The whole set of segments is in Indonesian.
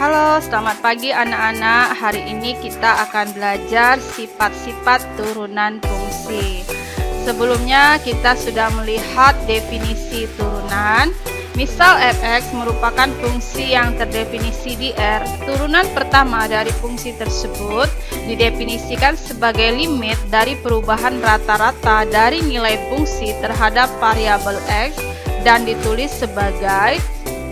Halo, selamat pagi anak-anak. Hari ini kita akan belajar sifat-sifat turunan fungsi. Sebelumnya kita sudah melihat definisi turunan. Misal f(x) merupakan fungsi yang terdefinisi di R. Turunan pertama dari fungsi tersebut didefinisikan sebagai limit dari perubahan rata-rata dari nilai fungsi terhadap variabel x dan ditulis sebagai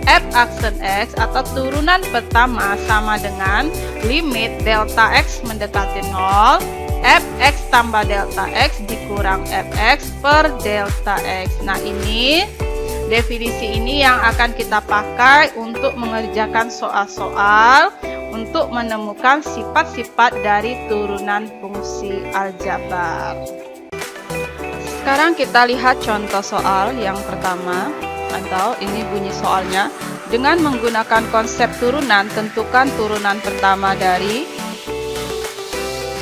f aksen x atau turunan pertama sama dengan limit delta x mendekati 0 fx tambah delta x dikurang fx per delta x. Nah, ini definisi ini yang akan kita pakai untuk mengerjakan soal-soal untuk menemukan sifat-sifat dari turunan fungsi aljabar. Sekarang kita lihat contoh soal yang pertama, atau ini bunyi soalnya. Dengan menggunakan konsep turunan, tentukan turunan pertama dari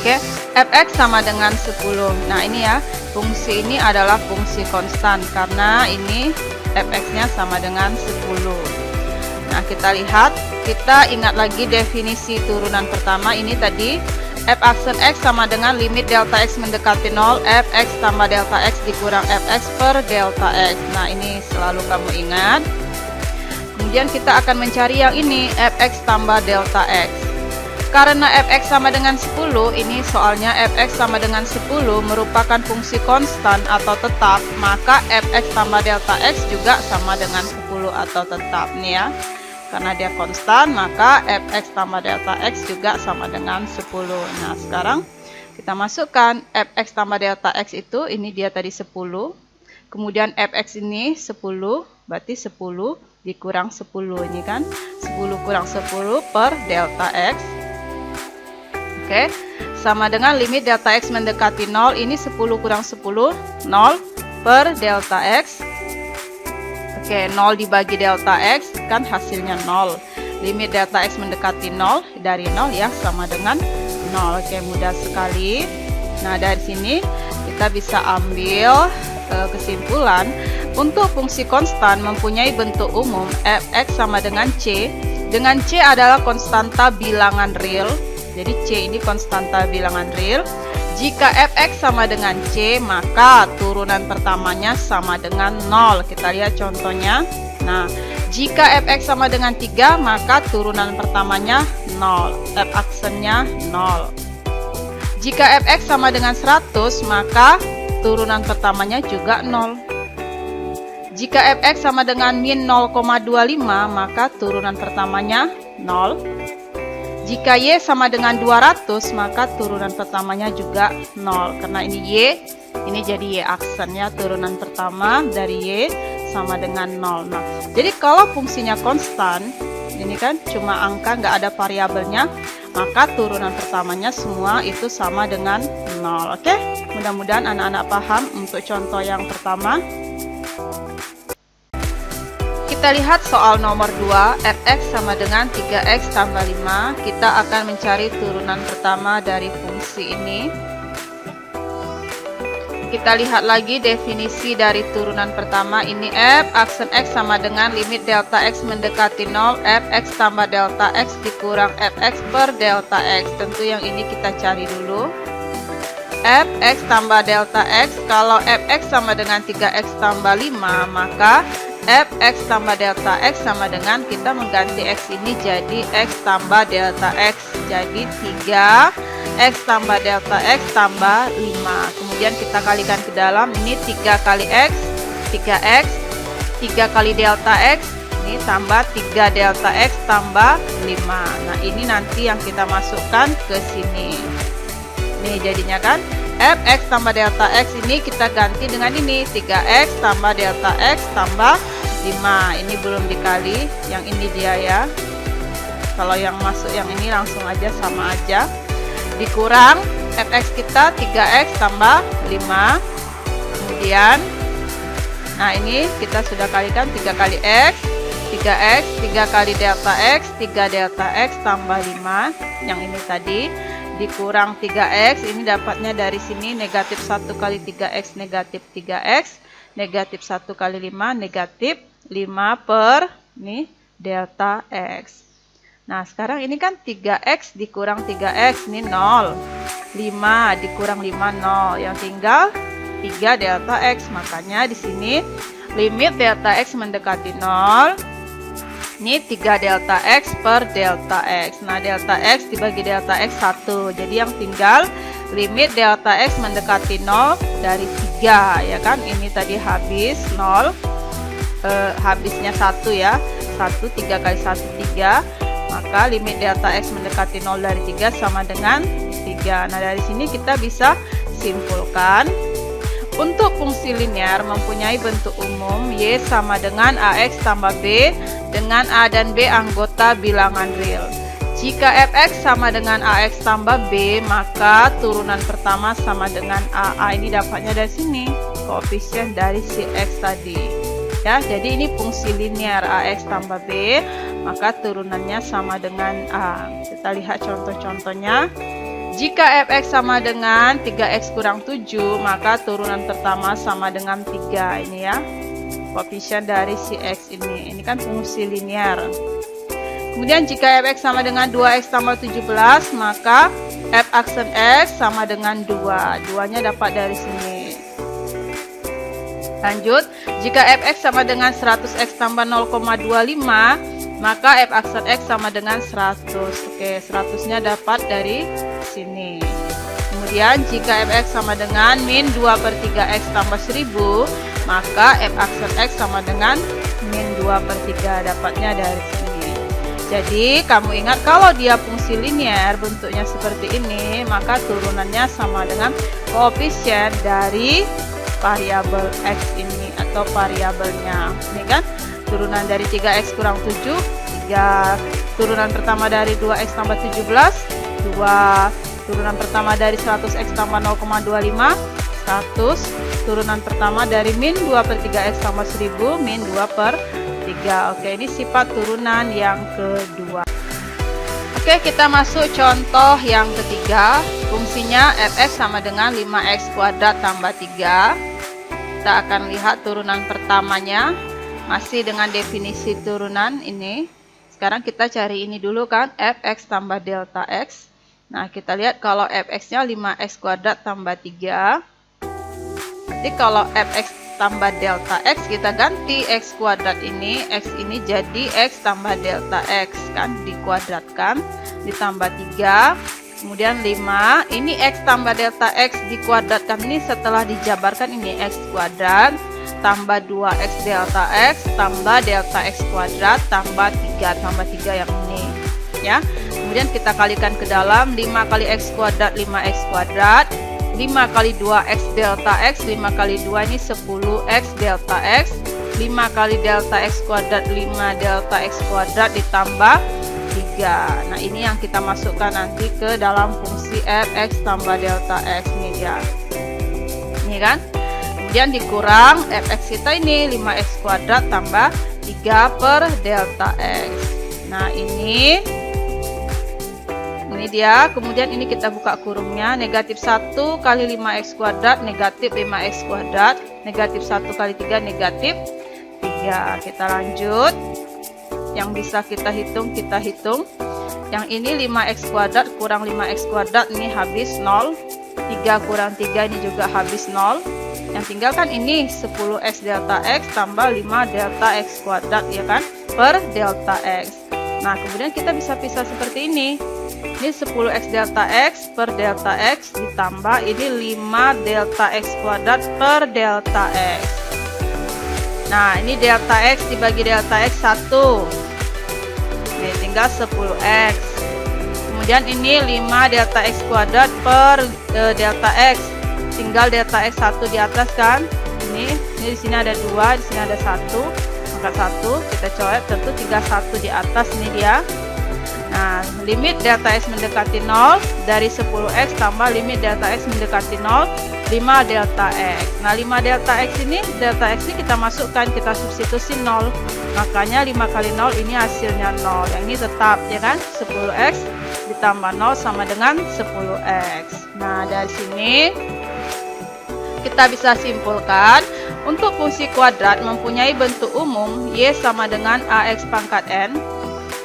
fx sama dengan 10. Nah, ini ya, fungsi ini adalah fungsi konstan karena ini fx-nya sama dengan 10. Nah, kita lihat, kita ingat lagi definisi turunan pertama ini tadi. F aksen x sama dengan limit delta x mendekati 0 fx tambah delta x dikurang fx per delta x. Nah, ini selalu kamu ingat. Kemudian kita akan mencari yang ini, fx tambah delta x. Karena fx sama dengan 10, ini soalnya fx sama dengan 10 merupakan fungsi konstan atau tetap, maka fx tambah delta x juga sama dengan 10 atau tetap nih ya. Karena dia konstan, maka fx tambah delta x juga sama dengan 10. Nah, sekarang kita masukkan fx tambah delta x itu, ini dia tadi 10. Kemudian fx ini 10, berarti 10 dikurang 10 ini kan. 10 kurang 10 per delta x. Oke, sama dengan limit delta x mendekati 0, ini 10 kurang 10, 0 per delta x. Oke, 0 dibagi delta x kan hasilnya 0. Limit delta x mendekati 0, dari 0 ya sama dengan 0. Oke, mudah sekali. Nah, dari sini kita bisa ambil kesimpulan untuk fungsi konstan mempunyai bentuk umum fx sama dengan c. Dengan c adalah konstanta bilangan real. Jadi c ini konstanta bilangan real. Jika fx sama dengan c, maka turunan pertamanya sama dengan 0. Kita lihat contohnya. Nah, jika fx sama dengan 3, maka turunan pertamanya 0. F aksennya 0. Jika fx sama dengan 100, maka turunan pertamanya juga 0. Jika fx sama dengan min 0,25, maka turunan pertamanya 0. Jika y sama dengan 200, maka turunan pertamanya juga 0. Karena ini y, ini jadi y aksennya turunan pertama dari y sama dengan 0. Nah, jadi kalau fungsinya konstan, ini kan cuma angka, nggak ada variabelnya, maka turunan pertamanya semua itu sama dengan 0. Oke, mudah-mudahan anak-anak paham untuk contoh yang pertama. Kita lihat soal nomor 2, fx sama dengan 3x tambah 5. Kita akan mencari turunan pertama dari fungsi ini. Kita lihat lagi definisi dari turunan pertama ini, f aksen x sama dengan limit delta x mendekati 0 fx tambah delta x dikurang fx per delta x. Tentu yang ini kita cari dulu. Fx tambah delta x, kalau fx sama dengan 3x tambah 5, maka fx tambah delta x sama dengan kita mengganti x ini jadi x tambah delta x. Jadi 3x tambah delta x tambah 5. Kemudian kita kalikan ke dalam, ini 3 kali x, 3x, 3 kali delta x, ini tambah 3 delta x tambah 5. Nah, ini nanti yang kita masukkan ke sini. Nih jadinya kan fx tambah delta x ini kita ganti dengan ini 3x tambah delta x tambah 5. Ini belum dikali, yang ini dia ya. Kalau yang masuk yang ini langsung aja sama aja. Dikurang fx kita 3x tambah 5. Kemudian nah, ini kita sudah kalikan 3 kali x, 3x, 3 kali delta x, 3 delta x tambah 5. Yang ini tadi dikurang 3x, ini dapatnya dari sini negatif 1 kali 3x negatif 3x, negatif 1 kali 5 negatif 5 per ini delta x. Nah, sekarang ini kan 3x dikurang 3x, ini 0. 5 dikurang 5, 0. Yang tinggal 3 delta x. Makanya di sini limit delta x mendekati 0. Ini 3 delta x per delta x. Nah, delta x dibagi delta x 1. Jadi yang tinggal limit delta x mendekati 0 dari 3. Ya kan, ini tadi habis 0. Habisnya 1 ya. 1, 3 kali 1, 3. Maka limit delta x mendekati 0 dari 3 sama dengan 3. Nah, dari sini kita bisa simpulkan untuk fungsi linear mempunyai bentuk umum Y sama dengan AX tambah B dengan A dan B anggota bilangan real. Jika Fx sama dengan AX tambah B, maka turunan pertama sama dengan A. A ini dapatnya dari sini, koefisien dari si X tadi. Ya, jadi ini fungsi linear AX tambah B, maka turunannya sama dengan A. Kita lihat contoh-contohnya. Jika Fx sama dengan 3x kurang 7, maka turunan pertama sama dengan 3. Ini ya, koefisien dari si X ini. Ini kan fungsi linear. Kemudian jika Fx sama dengan 2x tambah 17, maka f aksen X sama dengan 2. 2-nya dapat dari sini. Lanjut, jika Fx sama dengan 100x tambah 0,25, maka f aksen X sama dengan 100. Oke, 100-nya dapat dari sini. Kemudian jika Fx sama dengan min 2 per 3x tambah 1000, maka f aksen X sama dengan min 2 per 3, dapatnya dari sini. Jadi kamu ingat kalau dia fungsi linear bentuknya seperti ini, maka turunannya sama dengan koefisien dari variabel X ini atau variabelnya. Ini kan turunan dari 3x kurang 7, 3. Turunan pertama dari 2x tambah 17, 2. Turunan pertama dari 100x tambah 0,25, 100. Turunan pertama dari min 2 per 3x tambah 1000, min 2 per 3. Oke, ini sifat turunan yang kedua. Oke, kita masuk contoh yang ketiga. Fungsinya Fx sama dengan 5x kuadrat tambah 3. Kita akan lihat turunan pertamanya. Masih dengan definisi turunan ini. Sekarang kita cari ini dulu kan, Fx tambah delta x. Nah, kita lihat kalau Fx-nya 5x kuadrat tambah 3. Jadi kalau Fx tambah delta x, kita ganti x kuadrat ini, x ini jadi x tambah delta x kan, dikuadratkan, ditambah 3. Kemudian 5, ini x tambah delta x dikuadratkan ini setelah dijabarkan ini x kuadrat tambah 2x delta x tambah delta x kuadrat tambah 3 yang ini ya. Kemudian kita kalikan ke dalam, 5 kali x kuadrat 5x kuadrat, 5 kali 2x delta x, 5 kali 2 ini 10x delta x, 5 kali delta x kuadrat 5 delta x kuadrat ditambah 3. Nah, ini yang kita masukkan nanti ke dalam fungsi Fx tambah delta x ini dia. Ini kan? Kemudian dikurang Fx kita ini 5x kuadrat tambah 3 per delta x. Nah, ini dia. Kemudian ini kita buka kurungnya, negatif 1 kali 5x kuadrat negatif 5x kuadrat, negatif 1 kali 3 negatif 3. Kita lanjut. Yang bisa kita hitung, yang ini 5x kuadrat kurang 5x kuadrat ini habis 0, 3 kurang 3 ini juga habis 0. Yang tinggal kan ini 10x delta x tambah 5 delta x kuadrat ya kan, per delta x. Nah, kemudian kita bisa pisah seperti ini. Ini 10x delta x per delta x ditambah ini 5 delta x kuadrat per delta x. Nah, ini delta x dibagi delta x 1. Ini tinggal 10x. Kemudian ini 5 delta x kuadrat per delta x. Tinggal delta x 1 di atas kan. Ini di sini ada 2, di sini ada 1. Angkat 1, kita coret, tentu tinggal 1 di atas, ini dia. Nah, limit delta x mendekati 0 dari 10x tambah limit delta x mendekati 0, 5 delta x. Nah, 5 delta x ini kita masukkan, kita substitusi 0. Makanya 5 kali 0 ini hasilnya 0. Yang ini tetap ya kan, 10x ditambah 0 sama dengan 10x. Nah, dari sini kita bisa simpulkan untuk fungsi kuadrat mempunyai bentuk umum Y sama dengan AX pangkat N.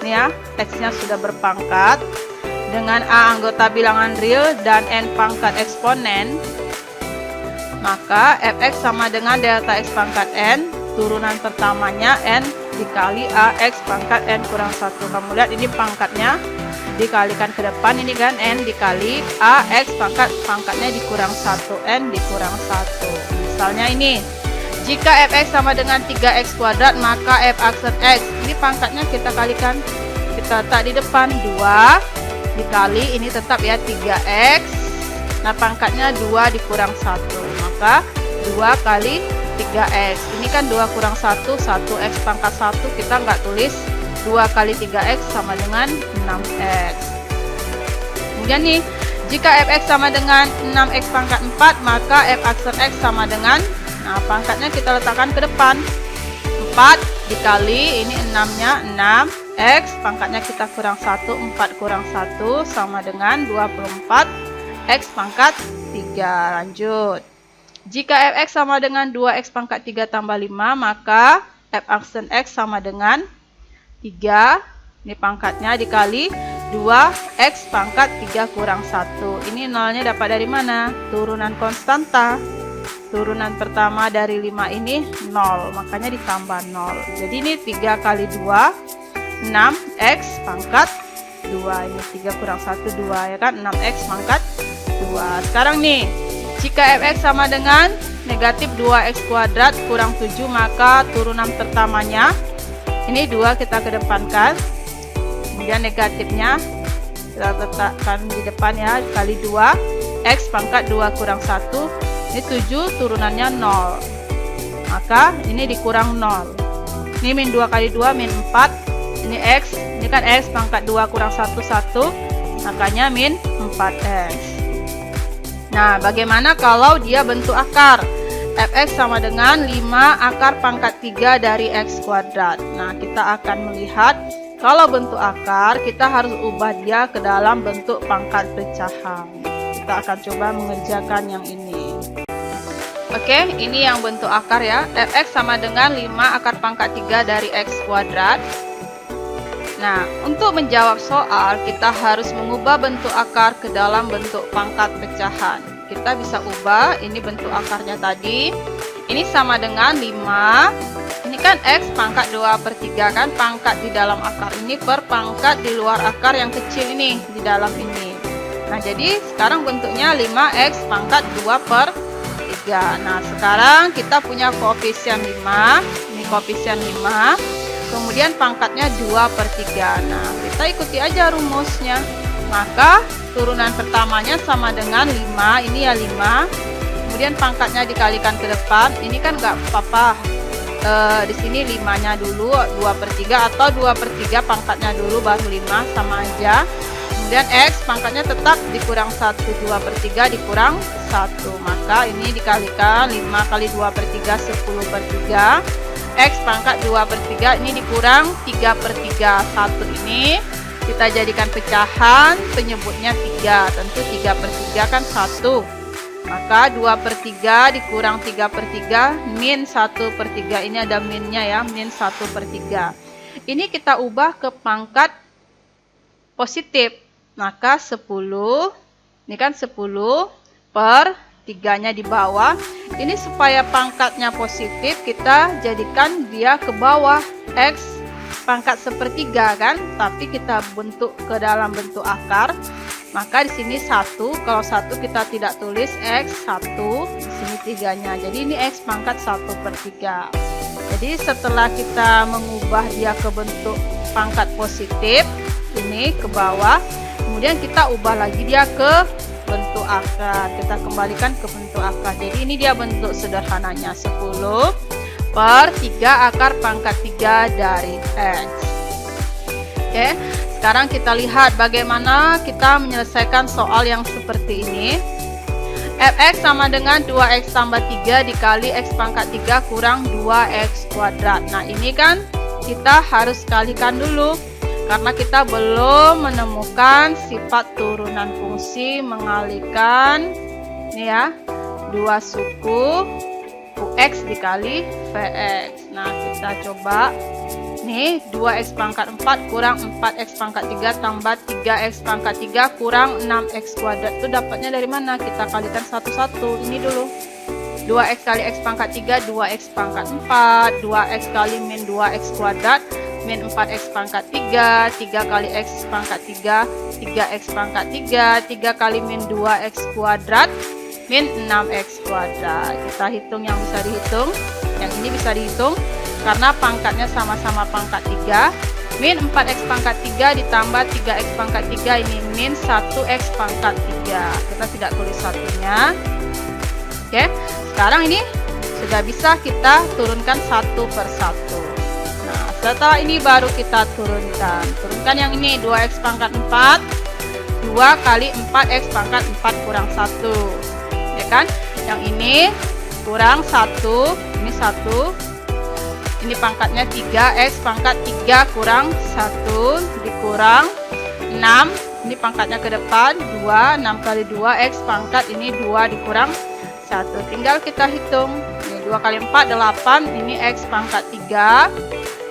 Ini ya, X-nya sudah berpangkat dengan A anggota bilangan real dan N pangkat eksponen, maka fx sama dengan delta X pangkat N, turunan pertamanya N dikali AX pangkat N kurang 1. Kamu lihat ini pangkatnya dikalikan ke depan, ini kan N dikali AX pangkatnya dikurang 1, N dikurang 1. Misalnya ini, jika fx sama dengan 3x kuadrat, maka f aksen x, ini pangkatnya kita kalikan, kita letak di depan 2 dikali, ini tetap ya 3x, nah pangkatnya 2 dikurang 1, maka 2 kali 3x, ini kan 2 kurang 1, 1x pangkat 1, kita nggak tulis 2 kali 3x sama dengan 6x. Kemudian nih, jika fx sama dengan 6x pangkat 4, maka f aksen x sama dengan, nah pangkatnya kita letakkan ke depan, 4 dikali, ini 6-nya 6, X pangkatnya kita kurang 1, 4 kurang 1 sama dengan 24 X pangkat 3. Lanjut, jika fx sama dengan 2x pangkat 3 tambah 5, maka f aksen x sama dengan 3, ini pangkatnya dikali 2x pangkat 3 kurang 1. Ini nolnya dapat dari mana? Turunan konstanta. Turunan pertama dari 5 ini 0, makanya ditambah 0. Jadi ini 3 kali 2, 6x pangkat 2, ini 3 kurang 1, 2 ya kan, 6x pangkat 2. Sekarang nih, jika fx sama dengan negatif 2x kuadrat kurang 7, maka turunan pertamanya ini 2 kita kedepankan, kemudian negatifnya kita letakkan di depan ya, kali 2 x pangkat 2 kurang 1, ini 7 turunannya 0, maka ini dikurang 0, ini min 2 kali 2 min 4, ini x, ini kan x pangkat 2 kurang 1, 1, makanya min 4x. Nah, bagaimana kalau dia bentuk akar? Fx sama dengan 5 akar pangkat 3 dari x kuadrat. Nah, kita akan melihat kalau bentuk akar, kita harus ubah dia ke dalam bentuk pangkat pecahan. Kita akan coba mengerjakan yang ini. Oke, ini yang bentuk akar ya. Fx sama dengan 5 akar pangkat 3 dari x kuadrat. Nah, untuk menjawab soal, kita harus mengubah bentuk akar ke dalam bentuk pangkat pecahan. Kita bisa ubah, ini bentuk akarnya tadi. Ini sama dengan 5. Ini kan x pangkat 2/3 kan, pangkat di dalam akar ini per pangkat di luar akar yang kecil ini, di dalam ini. Nah, jadi sekarang bentuknya 5x pangkat 2/3. Nah, sekarang kita punya koefisien 5. Ini koefisien 5. Kemudian pangkatnya 2/3. Nah, kita ikuti aja rumusnya. Maka turunan pertamanya sama dengan 5, ini ya 5. Kemudian pangkatnya dikalikan ke depan. Ini kan nggak apa-apa. Di sini 5-nya dulu 2/3 atau 2/3 pangkatnya dulu baru 5, sama aja. Kemudian x pangkatnya tetap dikurang 1, 2/3 dikurang 1. Maka ini dikalikan 5 kali 2/3 10/3. X pangkat 2/3 ini dikurang 3/3. 1 ini kita jadikan pecahan, penyebutnya 3. Tentu 3/3 kan 1. Maka 2/3 dikurang 3/3 min 1/3. Ini ada minnya ya, min 1/3. Ini kita ubah ke pangkat positif. Maka 10, ini kan 10/3-nya di bawah. Ini supaya pangkatnya positif, kita jadikan dia ke bawah, x pangkat 1/3 kan, tapi kita bentuk ke dalam bentuk akar. Maka di sini 1, kalau 1 kita tidak tulis x 1, di sini 3-nya. Jadi ini x pangkat 1/3. Jadi setelah kita mengubah dia ke bentuk pangkat positif, ini ke bawah, kemudian kita ubah lagi dia ke bentuk akar, kita kembalikan ke bentuk akar. Jadi ini dia bentuk sederhananya, 10/3 akar pangkat 3 dari x. Oke, sekarang kita lihat bagaimana kita menyelesaikan soal yang seperti ini. Fx sama dengan 2x tambah 3 dikali x pangkat 3 kurang 2x kuadrat. Nah, ini kan kita harus kalikan dulu, karena kita belum menemukan sifat turunan fungsi mengalihkan ini ya, 2 suku Ux dikali Vx. Nah, kita coba Nih, 2x pangkat 4 kurang 4x pangkat 3 tambah 3x pangkat 3 kurang 6x kuadrat. Itu dapatnya dari mana? Kita kalikan satu-satu. Ini dulu. 2x kali x pangkat 3, 2x pangkat 4. 2x kali min 2x kuadrat, min 4x pangkat 3. 3 kali x pangkat 3, 3x pangkat 3. 3 kali min 2x kuadrat, min 6x kuadrat. Kita hitung yang bisa dihitung. Yang ini bisa dihitung karena pangkatnya sama-sama pangkat 3. Min 4x pangkat 3 ditambah 3x pangkat 3, ini min 1x pangkat 3. Kita tidak tulis satunya. Oke, sekarang ini sudah bisa kita turunkan satu per satu. Nah, setelah ini baru kita turunkan. Turunkan yang ini, 2x pangkat 4. 2 kali 4x pangkat 4 kurang 1. Ya kan? Yang ini kurang 1. Ini 1. Ini pangkatnya 3x pangkat 3 kurang 1 dikurang 6. Ini pangkatnya ke depan 2. 6 kali 2 x pangkat ini 2 dikurang 1. Tinggal kita hitung. Ini 2 kali 4 8. Ini x pangkat 3.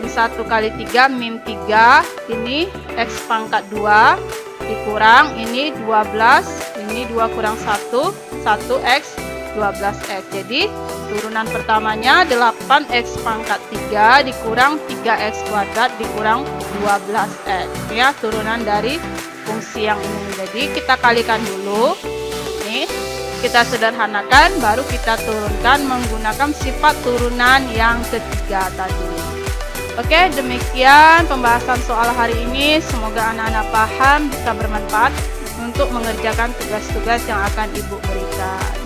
Ini 1 kali 3 min 3. Ini x pangkat 2 dikurang ini 12. Ini 2 kurang 1. 1x 12x. Jadi turunan pertamanya 8x pangkat 3 dikurang 3x kuadrat dikurang 12x. Ya, turunan dari fungsi yang ini. Jadi kita kalikan dulu. Nih, kita sederhanakan, baru kita turunkan menggunakan sifat turunan yang ketiga tadi. Oke, demikian pembahasan soal hari ini. Semoga anak-anak paham, bisa bermanfaat untuk mengerjakan tugas-tugas yang akan Ibu berikan.